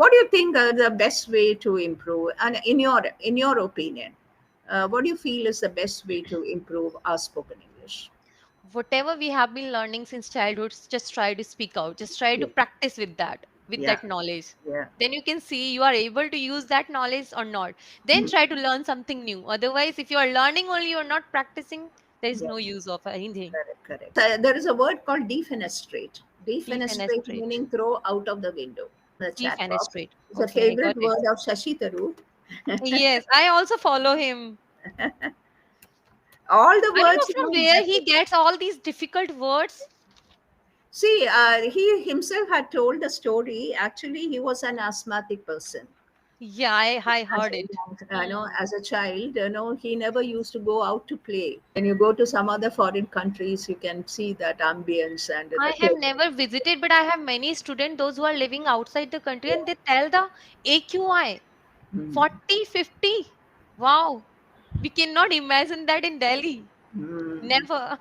What do you think are the best way to improve? And in your opinion, what do you feel is the best way to improve our spoken English? Whatever we have been learning since childhood, just try to speak out, just try to Yeah, practice with that, with yeah, that knowledge. yeah. Then you can see you are able to use that knowledge or not. Then Mm, try to learn something new. Otherwise, if you are learning only, you're not practicing, there is yeah, no use of anything. correct, correct. There is a word called defenestrate. Defenestrate Defenestrate. meaning throw out of the window. The chat box. Defenestrate. It's a Okay, I favorite got it. word of Shashi Tharoor. Yes, I also follow him. All the I don't words, know from where he gets all these difficult words. see, he himself had told the story. Actually, he was an asthmatic person. Yeah, I As heard a it. Hmm. as a child, he never used to go out to play. When you go to some other foreign countries, you can see that ambience and I the have theatre. never visited, but I have many students, those who are living outside the country, and they tell the AQI Mm. 40, 50. Wow. We cannot imagine that in Delhi. Mm. Never.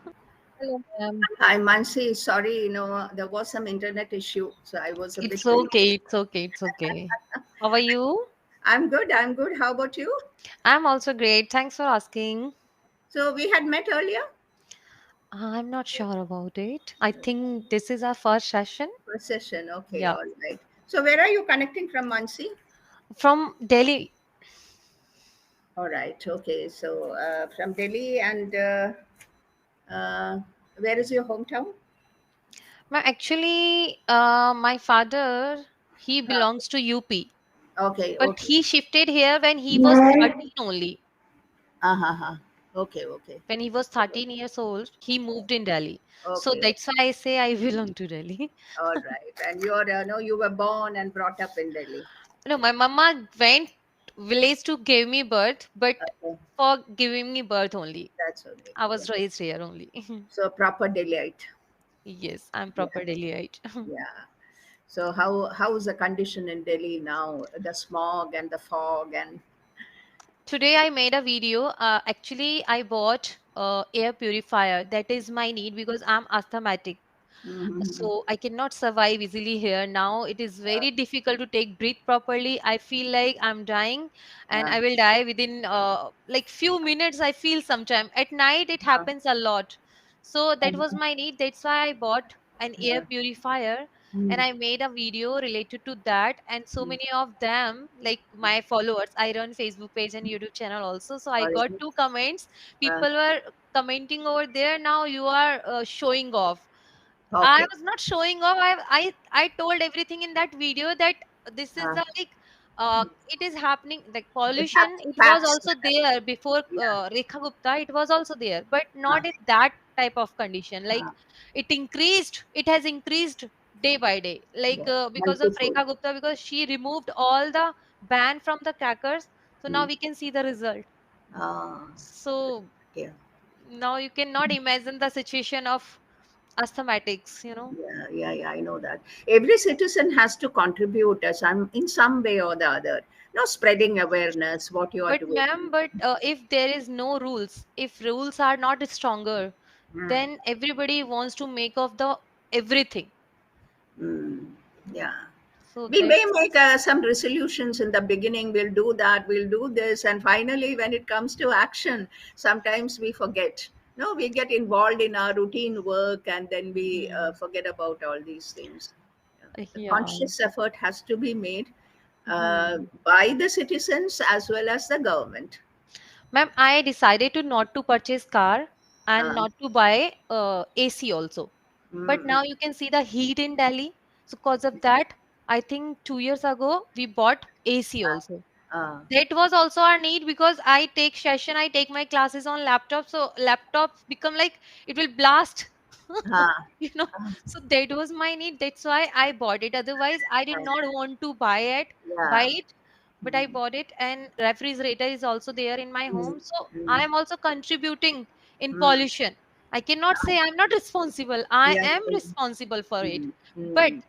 Hello, ma'am. Hi, Mansi. Sorry, there was some internet issue, so I was a bit It's late. okay. It's okay. It's okay. How are you? I'm good. I'm good. How about you? I'm also great. Thanks for asking. So we had met earlier. I'm not sure about it. I think this is our first session. First session. Okay, Yeah. all right. So where are you connecting from, Mansi? From Delhi. All right. Okay. So from Delhi, and uh, where is your hometown? Actually, my father, he Uh, belongs to UP, okay. but Okay. he shifted here when he was 13 only. Uh-huh. Okay. Okay. When he was 13 years old, he moved in Delhi. So Okay. that's why I say I belong to Delhi. All right. And you're no, you were born and brought up in Delhi. No, my mama went village to give me birth, but Okay. for giving me birth only. That's okay. I Yeah. was raised here only. So proper Delhiite. Yes, I'm Yeah. proper Delhiite. Yeah. So how is the condition in Delhi now? The smog and the fog and Today I made a video. Actually, I bought air purifier. That is my need because I'm asthmatic. Mhm. So I cannot survive easily here. Now it is very difficult to take breath properly. I feel like I'm dying, and uh, I will die within like few minutes. I feel sometime at night it uh, happens a lot. So that was uh, my need. That's why I bought an air uh, purifier, and mm, I made a video related to that. And so mm, many of them, like my followers, I run Facebook page and YouTube channel also. So I or is got it? two comments. Uh, People were commenting over there. Now you are showing off. I okay. was not showing off. I told everything in that video that this is Uh, the like it is happening like the pollution. facts, It was facts. also there before Yeah. Rekha Gupta. It was also there, but Uh, not in that type of condition. Like uh, it increased. It has increased day by day. Like yeah. because of Multiple. Rekha Gupta, because she removed all the ban from the crackers. So now Mm. we can see the result. Uh, So yeah. now you cannot imagine the situation of asthmatics. Yeah. I know that. Every citizen has to contribute in some way or the other. Spreading awareness, what you are But doing. ma'am, if there is no rules, if rules are not stronger, Mm. then everybody wants to make of the everything. Mm. Yeah. So We may that's make some resolutions in the beginning. We'll do that. We'll do this, and finally, when it comes to action, sometimes we forget. No, we get involved in our routine work, and then we hmm, forget about all these things. The yeah. conscious effort has to be made Hmm. by the citizens as well as the government. Ma'am, I decided to not to purchase car and Uh, not to buy AC also. But mm, now you can see the heat in Delhi. So because of that, I think 2 years ago we bought AC also. uh, That was also our need because I take session, I take my classes on laptop, so laptops become like it will blast. uh, you know so that was my need, that's why I bought it. Otherwise I did uh, not want to buy yeah. it, but I Mm, bought it. And refrigerator is also there in my mm, home, so I mm, am also contributing in mm. pollution. I cannot say I'm not responsible, I Yeah. am responsible for it. Mm, But mm.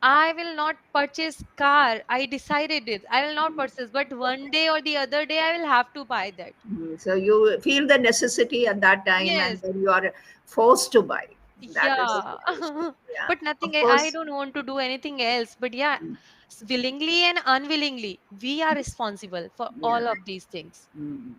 I will not purchase car. I decided it. I will not purchase, but one day or the other day I will have to buy that. So you feel the necessity at that time, and Yes, then you are forced to buy. That is the Yeah. situation. Yeah, But nothing, of I course. don't want to do anything else. But yeah, Mm, willingly and unwillingly, we are responsible for yeah. all of these things. Mm.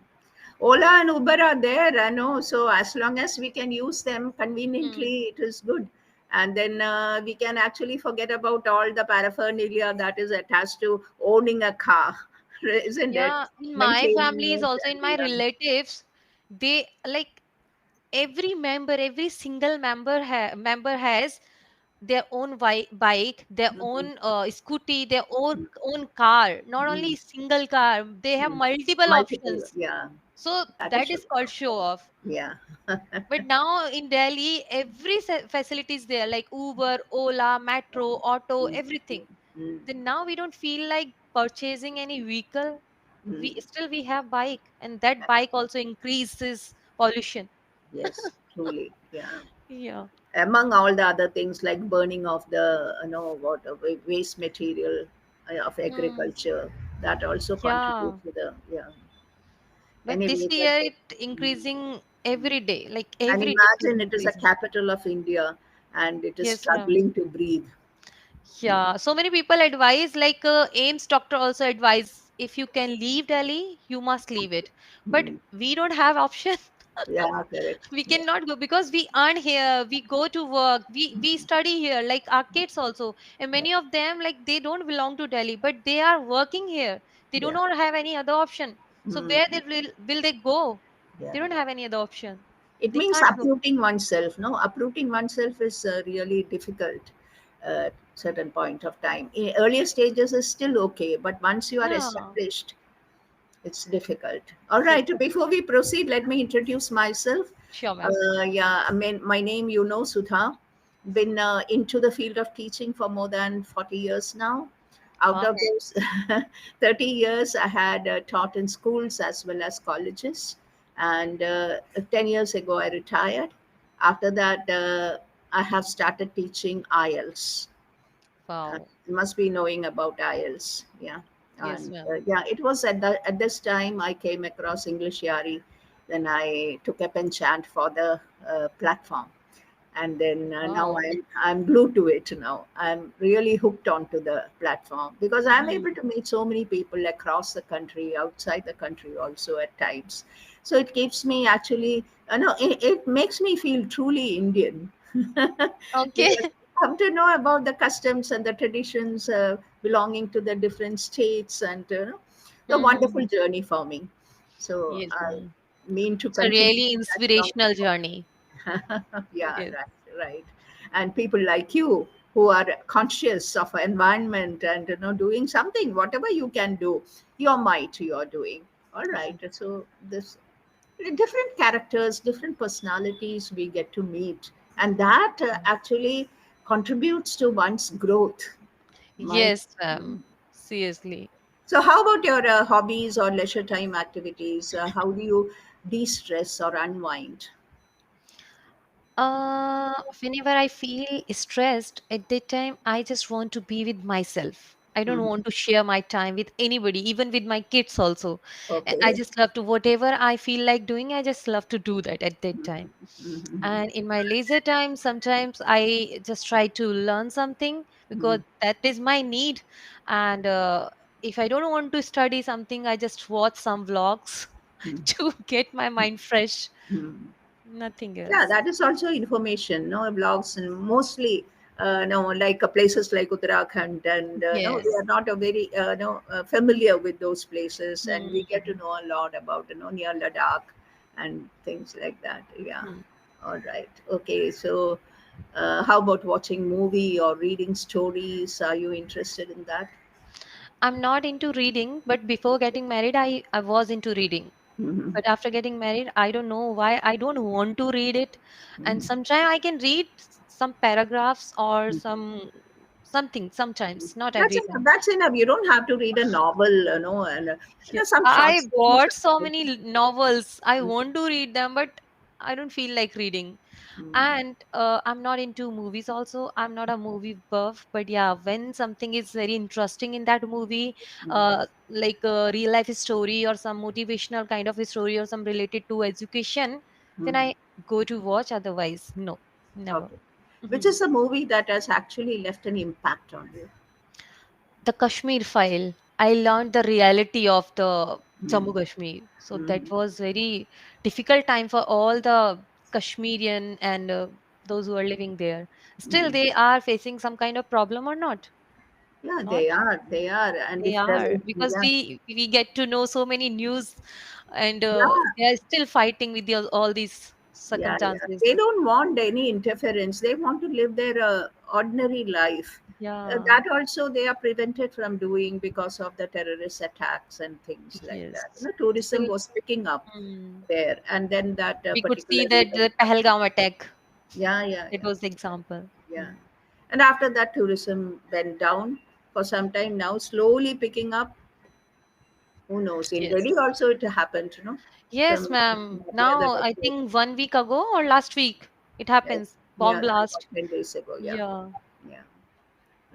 Ola and Uber are there, I know. So as long as we can use them Hmm. conveniently, it is good. And then we can actually forget about all the paraphernalia that is attached to owning a car, isn't it? Yeah, in my Maintaining family is it also in and my relatives, they like every member, every single member has their own bike, their Mhm. own scooty, their own car. Not only Mm, single car, they have mm. multiple Multiple, options. yeah. So That is that so is called show off. yeah. But now in Delhi, every facility is there, like Uber, Ola, Metro, Auto, Mm, everything. mm, Then now we don't feel like purchasing any vehicle. We mm. still we have bike, and that bike also increases pollution. Yes, truly, yeah. Yeah. Among all the other things like burning of the what waste material of Hmm. agriculture, that also Yeah. contributes to the yeah. But this Anyway, year it mm, increasing mm. every day. Like And every day it is imagine it is a increasing. capital of India and it is Yes, ma'am. struggling to breathe. Mm, Yeah. So many people advise, like AIMS doctor also advise, if you can leave Delhi, you must leave it. But mm. we don't have option. Yeah, correct. We Yeah. cannot go because we earn here, we go to work, we study here, like our kids also. And Yeah. many of them, like they don't belong to Delhi, but they are working here. They do Yeah. not have any other option. So Mm, where they will they go? They yeah. don't have any other option. It They means can't go. uprooting oneself. No, uprooting oneself is really difficult at certain point of time. In earlier stages is still okay, but once you are Yeah. established, it's difficult. All Yes. right. Before we proceed, let me introduce myself. Sure, ma'am. Yeah, I mean, my name, Sudha. Been into the field of teaching for more than 40 years now. Out of Wow. those 30 years, I had taught in schools as well as colleges. And 10 years ago, I retired. After that, I have started teaching IELTS. Wow. You must be knowing about IELTS, yeah. Yes, And ma'am. yeah, it was at this time I came across English Yaari. Then I took a penchant for the platform, and then now Wow. I'm glued to it. Now I'm really hooked onto the platform because I'm Mhm. able to meet so many people across the country, outside the country also at times. So it keeps me actually, it makes me feel truly Indian Okay. because I come to know about the customs and the traditions belonging to the different states, and the wonderful Mhm. journey for me. So Yes, I ma'am. mean to It's a continue really that from inspirational journey. yeah, Yes. right, right. And people like you who are conscious of environment and doing something, whatever you can do, your might you're doing. All right. Mm. So this different characters, different personalities we get to meet, and that actually contributes to one's growth. My Yes, ma'am. Seriously. so, how about your hobbies or leisure time activities? How do you de-stress or unwind? Whenever I feel stressed at that time, I just want to be with myself. I don't Mhm. want to share my time with anybody, even with my kids also. I Okay. just love to, whatever I feel like doing, I just love to do that at that time. Mhm. And in my leisure time, sometimes I just try to learn something because Mhm. that is my need. And if I don't want to study something, I just watch some vlogs Mhm. to get my mind fresh. Mhm. Nothing Yeah, else. that is also information, no blogs, and mostly no like places like Uttarakhand, and no, we Yes. are not a very no familiar with those places, and we get to Hmm. know a lot about near Ladakh and things like that. Yeah. Hmm. All right. Okay. So, how about watching movie or reading stories? Are you interested in that? I'm not into reading, but before getting married, I was into reading. Hmm. But after getting married, I don't know why I don't want to read it. And Hmm. sometimes I can read some paragraphs or something sometimes, not That's every enough. time. That's enough. You don't have to read a novel, and Yeah. some short I stories bought are so good. many novels. I want to read them, but I don't feel like reading. Mm, And I'm not into movies also. I'm not a movie buff, but yeah, when something is very interesting in that movie, mm, like a real life story or some motivational kind of a story or some related to education, then mm. I go to watch. Otherwise, no. never. Okay. Which Mhm. is a movie that has actually left an impact on you? The Kashmir file, I learned the reality of the Hmm. Jammu Kashmir. So that Hmm. was very difficult time for all the Kashmirian and those who are living there. Still, Hmm. they are facing some kind of problem or not? Yeah, Not. they are. They are. And They if there's, are because yeah, we get to know so many news, and yeah, they are still fighting with all these yeah, yeah. circumstances. They don't want any interference. They want to live their ordinary life. Yeah. That also they are prevented from doing because of the terrorist attacks and things like that. Yes. Tourism Still, was picking up hmm, there, and then that we could see particularly, that the Pahalgam attack. yeah, yeah, It yeah, was the example. yeah. Hmm. And after that, tourism went down for some time. Now, slowly picking up. Who knows? In Yes. Delhi also it happened. Yes, Some ma'am. near the Now, I airport. think 1 week ago or last week, it Yeah, happens. Bomb yeah, about blast. 10 days ago. Yeah, Yeah. yeah,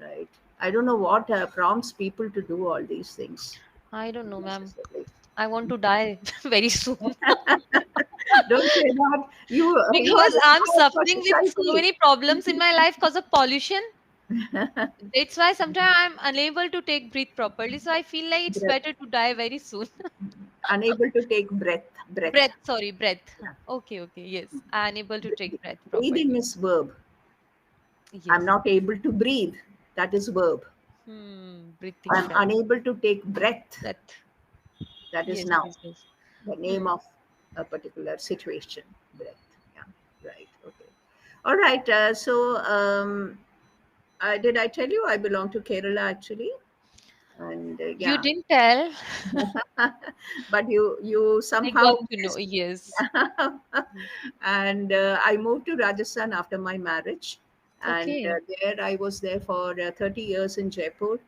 right. I don't know what prompts people to do all these things I don't know, ma'am. necessarily. I want to die very soon Don't say that. You are because the I'm power for suffering with so society. many problems in my life because of pollution. That's why sometimes I'm unable to take breathe properly. So I feel like it's Breath, better to die very soon. unable to take breath. Breath, sorry, breath. Yeah. Okay, okay, yes. I'm unable to take breath Breathing properly. is verb. I'm Yes. not able to breathe. That is verb. Breathing I'm breath. unable to take breath. Breath. That is Yes, now yes, yes. the name Hmm. of a particular situation. Breath. Yeah. Right. Okay. All right. Did I tell you I belong to Kerala actually? And You yeah, didn't tell. but you I somehow got to know. guessed. Yes. And I moved to Rajasthan after my marriage, and Okay. there I was there for 30 years in Jaipur.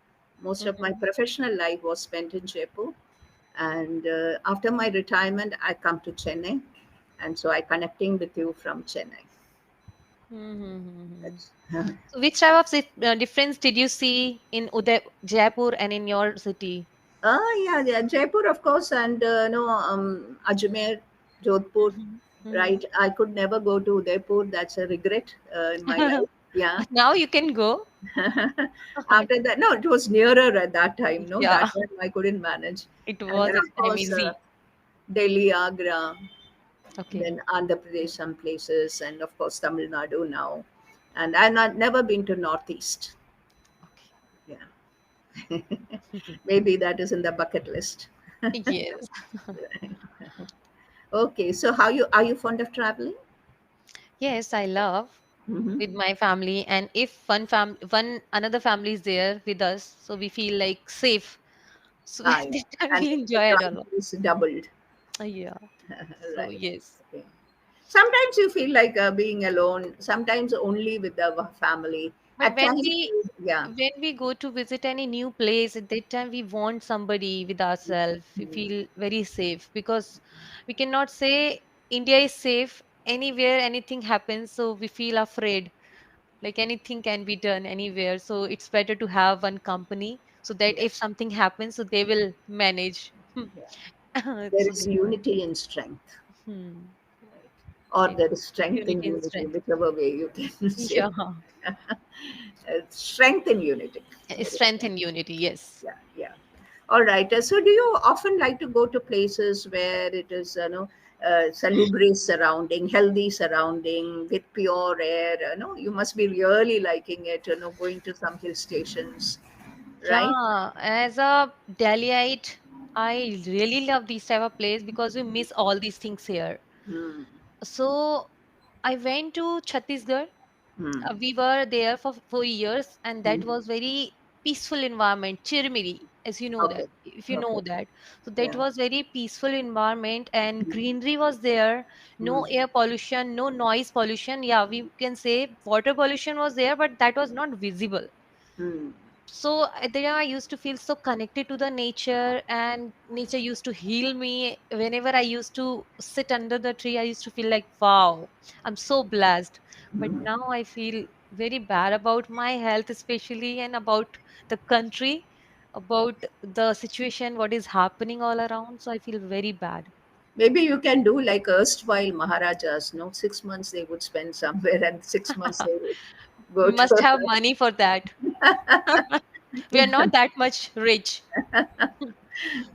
Most of my Mm-hmm. professional life was spent in Jaipur, and after my retirement, I come to Chennai, and so I connecting with you from Chennai. Mm-hmm. That's So which type of difference did you see in Jaipur and in your city? yeah, yeah, Jaipur, of course, and no, Ajmer, Jodhpur, Mm-hmm. right? I could never go to Udaipur. That's a regret in my life. Yeah. But now you can go. After that, no, it was nearer at that time. No, Yeah, that time I couldn't manage. it And was then, that of time course, easy. Delhi, Agra, Okay. then Andhra Pradesh, some places, and of course, Tamil Nadu now. And I've not, never been to Northeast. Okay. Yeah. Maybe that is in the bucket list. Yes. Okay, so how you are you fond of traveling? Yes, I love Mm-hmm. with my family, and if one another family is there with us, so we feel like safe. So Ah, at yeah. that time And we the enjoy it a lot. joy is doubled. Yeah. So Right. yes. Okay. Sometimes you feel like being alone, sometimes only with the family. But At times, yeah. when we go to visit any new place, at that time we want somebody with ourselves. We Mm, feel very safe because we cannot say India is safe anywhere anything happens, so we feel afraid. Like anything can be done anywhere. So it's better to have one company so that if yes. something happens, so they will manage. Yeah. There So is unity in strength, hmm, right? Or it, there is strength in unity and unity, strength. whichever way you can say. Yeah. Strength in unity. There is Strength strength. and unity, yes. Yeah, yeah. All right. So, do you often like to go to places where it is, salubrious surrounding, healthy surrounding, with pure air? No, you must be really liking it. Going to some hill stations, right? Yeah, as a Delhiite, I really love these type of place because we miss all these things here. Hmm. So I went to Chhattisgarh. Hmm. We were there for 4 years, and that Hmm. was very peaceful environment, Chirmiri, as you know Okay. that, if you Okay. know that. So that Yeah. was very peaceful environment, and greenery was there. Hmm. No air pollution, no noise pollution. Yeah, we can say water pollution was there, but that was not visible. Hmm. So there I used to feel so connected to the nature, and nature used to heal me. Whenever I used to sit under the tree, I used to feel like, wow, I'm so blessed. But Hmm. now I feel very bad about my health, especially, and about the country, about the situation, what is happening all around. So I feel very bad. Maybe you can do like erstwhile Maharajas. No, 6 months they would spend somewhere, and 6 months they would go We must to. have money for that. We are not that much rich.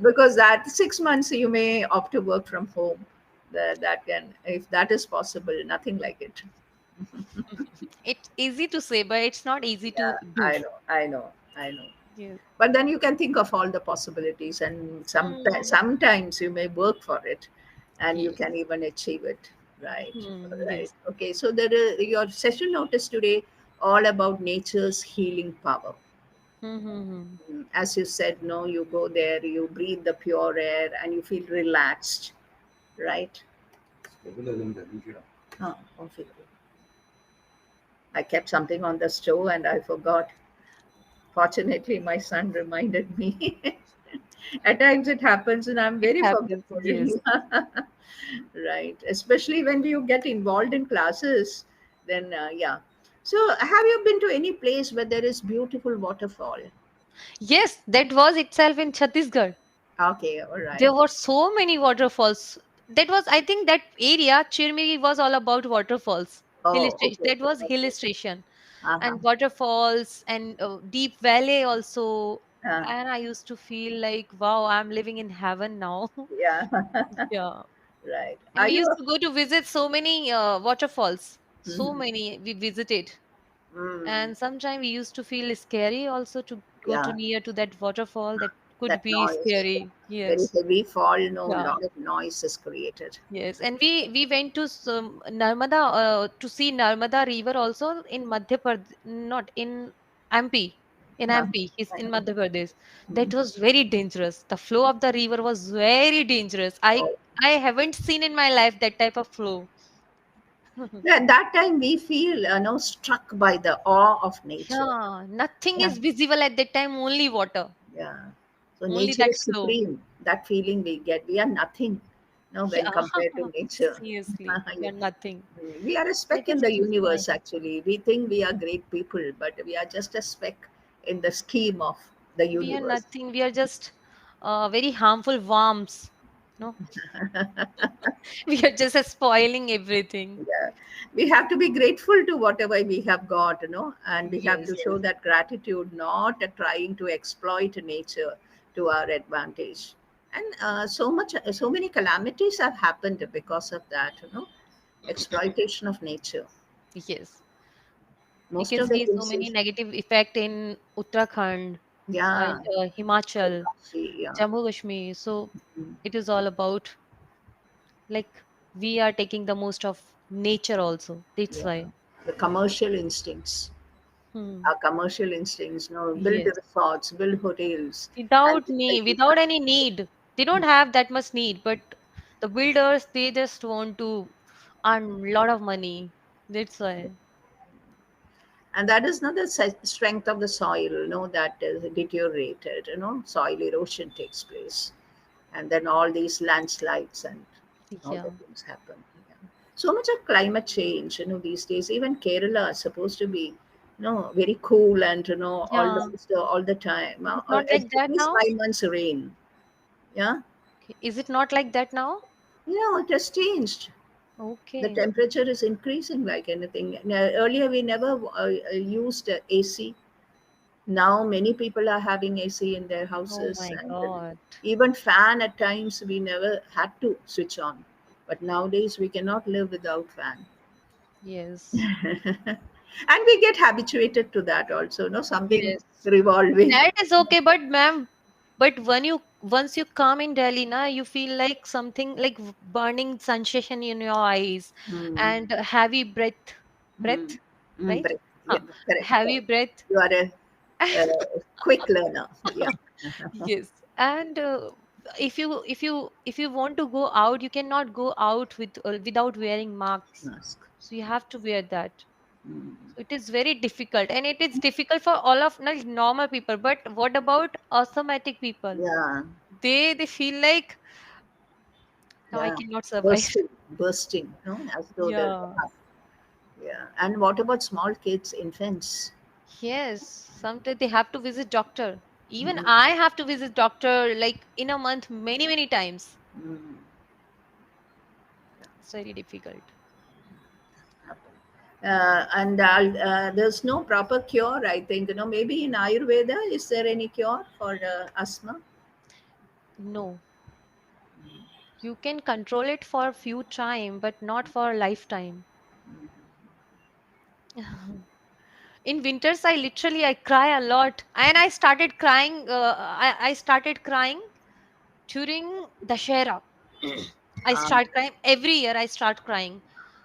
Because that 6 months you may opt to work from home. That can, if that is possible, nothing like it. It's easy to say, but it's not easy to Yeah, do. I know. Yes. But then you can think of all the possibilities, and Hmm. sometimes you may work for it, and you Yes. can even achieve it. Right, right. Yes. Okay, so there is your session notice today all about nature's healing power. Hmm. As you said, no, you go there, you breathe the pure air, and you feel relaxed, right? Oh, okay. I kept something on the stove and I forgot. Fortunately, my son reminded me. At times it happens, and I'm It very happens. forgetful. Yes. Right. Especially when you get involved in classes, then yeah. So, have you been to any place where there is beautiful waterfall? Yes, that was itself in Chhattisgarh. Okay, all There right. were so many waterfalls. That was, I think, that area, Chirmiri, was all about waterfalls. Hill Oh, station. okay, That was hill okay. station, Uh-huh. and waterfalls and deep valley also. Uh, And I used to feel like, wow, I'm living in heaven now. yeah. Yeah. Right. And Are we you? used to go to visit so many waterfalls. So Mhm. many we visited. Mm, And sometimes we used to feel scary also to go to yeah. near to that waterfall. That could That be noise, scary. very Yes. heavy fall, no, Yeah. lot of noise is created. Yes, and we went to some Narmada to see Narmada River also in Madhya Pradesh, not in MP. In Uh, MP, he's in Madhya Pradesh. That mhm. was very dangerous. The flow of the river was very dangerous. Oh. I haven't seen in my life that type of flow. Yeah, that time we feel, no, struck by the awe of nature. Yeah, nothing Yeah, is visible at that time. Only water, yeah. So only nature that is flow. supreme. That feeling we get, we are nothing, no, when Yeah, compared to nature. seriously, we are nothing. We are a It speck in is the just universe, nice. actually. We think we are great people, but we are just a speck in the scheme of the We are universe. nothing. We are just very harmful worms. No, we are just spoiling everything. Yeah, we have to be grateful to whatever we have got, and we have Yes, to show that gratitude, not trying to exploit nature to our advantage. And so many calamities have happened because of that, exploitation of nature. yes. We Most can of the see so many cases. negative effect in Uttarakhand Yeah. and Himachal, Yeah. Jammu Kashmir. So Mm, it is all about, like, we are taking the most of nature also. That's yeah, why. the commercial instincts, Hmm. our commercial instincts, build Yes. resorts, build hotels, and Without people need, keep without any need. They don't have that much need, but the builders, they just want to earn a lot of money. That's why. and that is not the strength of the soil, that is deteriorated, soil erosion takes place, and then all these landslides and all the Yeah. things happen. Yeah. So much of climate change, these days. Even Kerala is supposed to be, very cool, and Yeah. almost all the time, Is it not like at that least now? 5 months rain. Yeah. Okay. Is it not like that now? It has changed. The Okay. temperature is increasing like anything. Now, earlier we never used AC. Now many people are having AC in their Oh houses, my and God. even fan at times we never had to switch on. But nowadays we cannot live without fan. Yes. And we get habituated to that also, no, something Yes. revolving. That is okay, but ma'am, but when you once you come in Delhi, na, you feel like something like burning sensation in your eyes Hmm. and heavy breath, Hmm. right? Breath. Yeah, Huh. correct, Heavy correct. breath. You are a quick learner. Yeah. Yes. And if you want to go out, you cannot go out without wearing masks. Mask. So you have to wear that. Hmm. So it is very difficult, and it is difficult for all of like normal people. But what about asthmatic people? Yeah. They feel like, no, I Yeah, cannot survive. bursting, as though there's Yeah. enough. Yeah, and what about small kids, infants? Yes. Sometimes they have to visit doctor. Even Mm, I have to visit doctor like in a month many times. mm. It's very difficult. And there's no proper cure, I think. Maybe in Ayurveda, is there any cure for asthma? No, you can control it for a few time, but not for a lifetime. In winters, I cry a lot, and I started crying during Dashera. I Um, start crying every year. I start crying.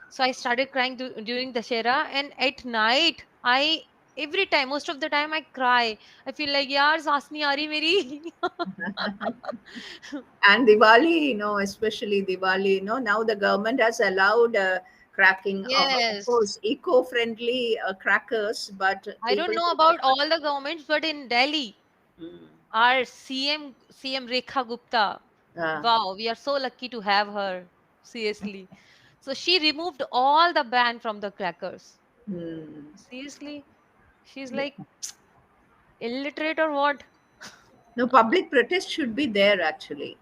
So I started crying during Dashera, and at night, I every time, most of the time, I cry. I feel like, yaar, saas nahi aa rahi meri. and Diwali, especially Diwali, now the government has allowed cracking of Yes. course, eco-friendly crackers, but I don't people. know about all the governments, but in Delhi, Mm, our CM Rekha Gupta, uh, wow, we are so lucky to have her. Seriously. So she removed all the ban from the crackers. mm. Seriously. She's like illiterate or what? No, public protest should be there actually,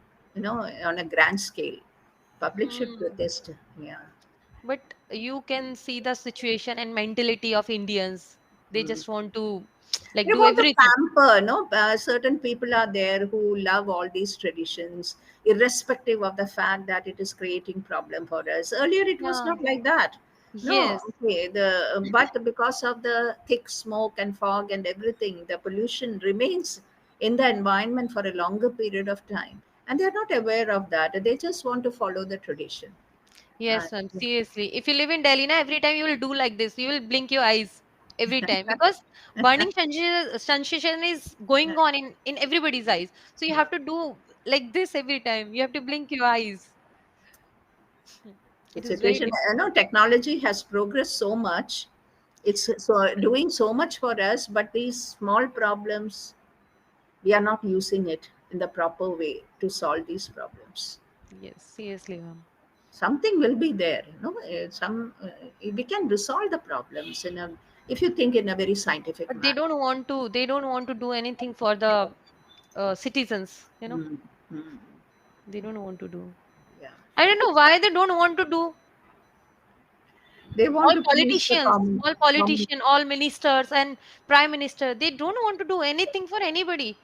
on a grand scale. Public should Hmm. protest. Yeah. But you can see the situation and mentality of Indians. They Mm. just want to like They do want to everything. pamper, no? Certain people are there who love all these traditions, irrespective of the fact that it is creating problem for us. Earlier, it was Yeah. not like that. No, Yes. okay. But because of the thick smoke and fog and everything, the pollution remains in the environment for a longer period of time, and they are not aware of that. They just want to follow the tradition. Yes, And ma'am. Seriously. If you live in Delhi, na, every time you will do like this. You will blink your eyes every time because burning sensation is going on in everybody's eyes. So you have to do like this every time. You have to blink your eyes. the It is very situation, difficult. technology has progressed so much. It's so doing so much for us, but these small problems, we are not using it in the proper way to solve these problems. Yes, seriously, ma'am. Something will be there, some we can resolve the problems if you think in a very scientific But they manner. don't want to. They don't want to do anything for the citizens. Mm, mm, They don't want to do. yeah, I don't know why they don't want to do. they want to please the common, All common politician, all ministers and prime minister, they don't want to do anything for anybody.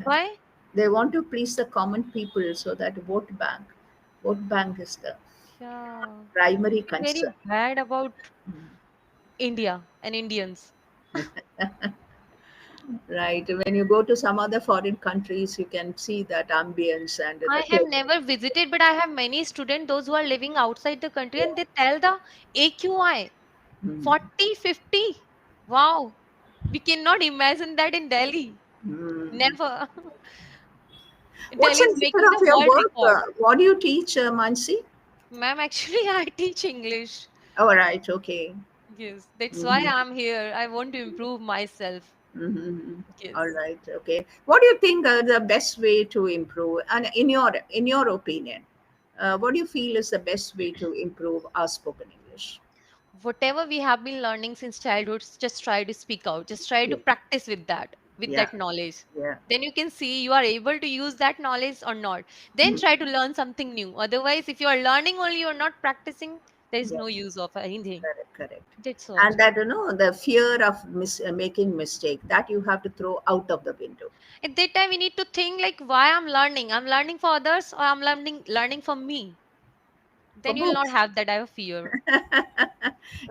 Why? they want to please the common people, so that vote bank is the Yeah, primary it's very concern. bad about India and Indians. Right. When you go to some other foreign countries, you can see that ambience and I the have clothes. never visited, but I have many students, those who are living outside the country, and they tell the AQI Mm. 40, 50. Wow, we cannot imagine that in Delhi. Mm. Never. What's Delhi the is nature making of the your world work? record. What do you teach, Mansi? Ma'am, actually, I teach English. All right. Okay. Yes, that's why Mm-hmm. I'm here. I want to improve myself. Mm-hmm. All Yes. right. Okay. What do you think are the best way to improve? And in your opinion, what do you feel is the best way to improve our spoken English? Whatever we have been learning since childhood, just try to speak out. Just try to Yeah. practice with Yeah. that knowledge. Yeah. Then you can see you are able to use that knowledge or not. Then Mm. try to learn something new. Otherwise, if you are learning only, you're not practicing, there is Yeah. no use of anything. Correct. Correct. That's what. And that the fear of making mistake, that you have to throw out of the window. At that time, we need to think like why I'm learning. I'm learning for others or I'm learning for me. For Then you'll not both. have that I have fear,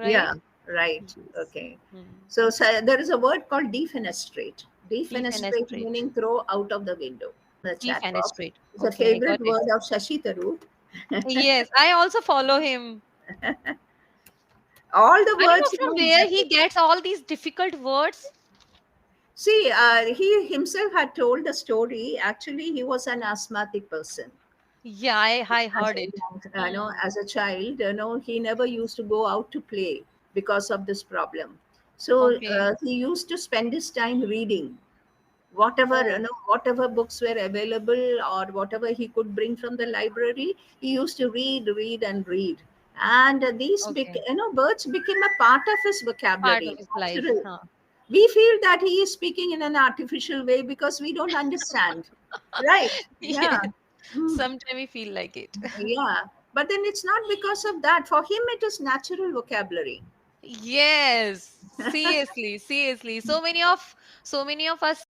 Yeah, right? right. Yes. Okay. Hmm. So there is a word called defenestrate. Defenestrate Defenestrate. meaning throw out of the window. The chat box. Defenestrate. It's a Okay, I got favorite it. word of Shashi Tharoor. Yes, I also follow him. All the I don't words, know from where he gets all these difficult words. see, he himself had told the story. Actually, he was an asthmatic person. Yeah, I As heard a it. Hmm. as a child, he never used to go out to play because of this problem. So Okay. he used to spend his time reading whatever Oh, whatever books were available, or whatever he could bring from the library. He used to read and read, and okay. words became a part of his Part of vocabulary, his life. natural. Huh. We feel that he is speaking in an artificial way because we don't understand, right? Yeah. Yes. Mm. Sometimes we feel like it. Yeah, But then it's not because of that. For him, it is natural vocabulary. Yes, seriously, seriously. So many of us